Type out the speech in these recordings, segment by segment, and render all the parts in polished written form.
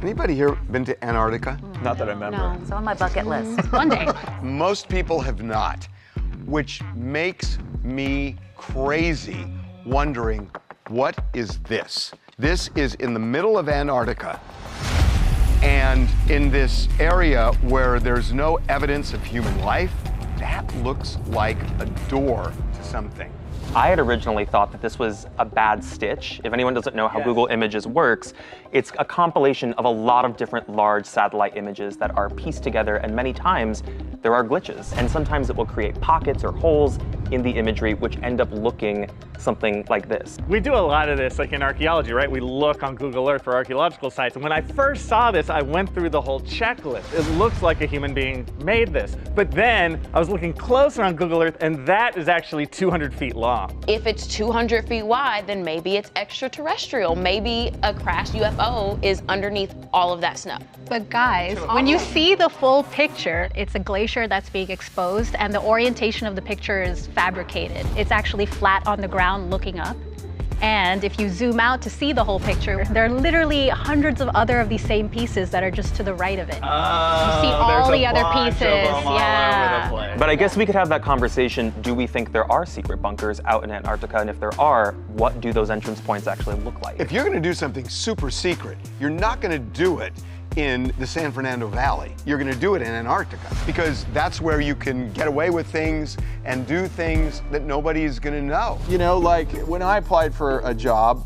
Anybody here been to Antarctica? Not that I remember. No, it's on my bucket list. One day. Most people have not, which makes me crazy wondering, what is this? This is in the middle of Antarctica, and in this area where there's no evidence of human life, that looks like a door to something. I had originally thought that this was a bad stitch. If anyone doesn't know how Google Images works, it's a compilation of a lot of different large satellite images that are pieced together, and many times there are glitches. And sometimes it will create pockets or holes in the imagery which end up looking something like this. We do a lot of this, like in archaeology, right? We look on Google Earth for archaeological sites, and when I first saw this, I went through the whole checklist. It looks like a human being made this. But then I was looking closer on Google Earth, and that is actually 200 feet long. If it's 200 feet wide, then maybe it's extraterrestrial. Maybe a crashed UFO is underneath all of that snow. But guys, when you see the full picture, it's a glacier that's being exposed, and the orientation of the picture is fabricated. It's actually flat on the ground looking up. And if you zoom out to see the whole picture, there are literally hundreds of other of these same pieces that are just to the right of it. You see all the other pieces. Yeah. But I guess we could have that conversation. Do we think there are secret bunkers out in Antarctica? And if there are, what do those entrance points actually look like? If you're going to do something super secret, you're not going to do it in the San Fernando Valley. You're going to do it in Antarctica, because that's where you can get away with things and do things that nobody's going to know. You know, like when I applied for a job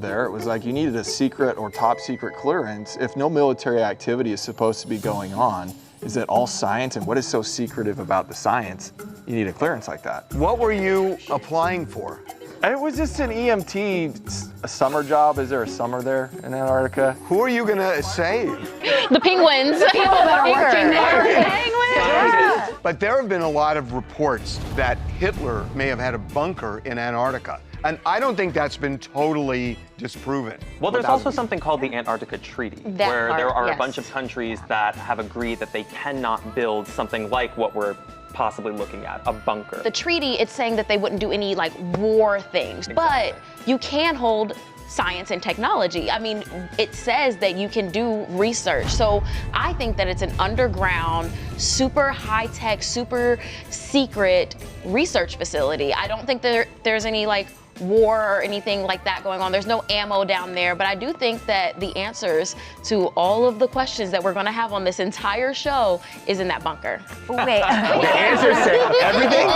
there, it was like you needed a secret or top secret clearance. If no military activity is supposed to be going on, is it all science? And what is so secretive about the science? You need a clearance like that. What were you applying for? It was just an EMT, a summer job. Is there a summer there in Antarctica? Who are you going to save? The penguins. People that are working there. Penguins! But there have been a lot of reports that Hitler may have had a bunker in Antarctica. And I don't think that's been totally disproven. Well, there's also something called the Antarctica Treaty, That where part, there are a yes. bunch of countries that have agreed that they cannot build something like what we're possibly looking at, a bunker. The treaty, it's saying that they wouldn't do any like war things, but you can hold science and technology. I mean, it says that you can do research. So I think that it's an underground, super high-tech, super secret research facility. I don't think there's any like war or anything like that going on. There's no ammo down there, but I do think that the answers to all of the questions that we're gonna have on this entire show is in that bunker. Wait. The answer said everything.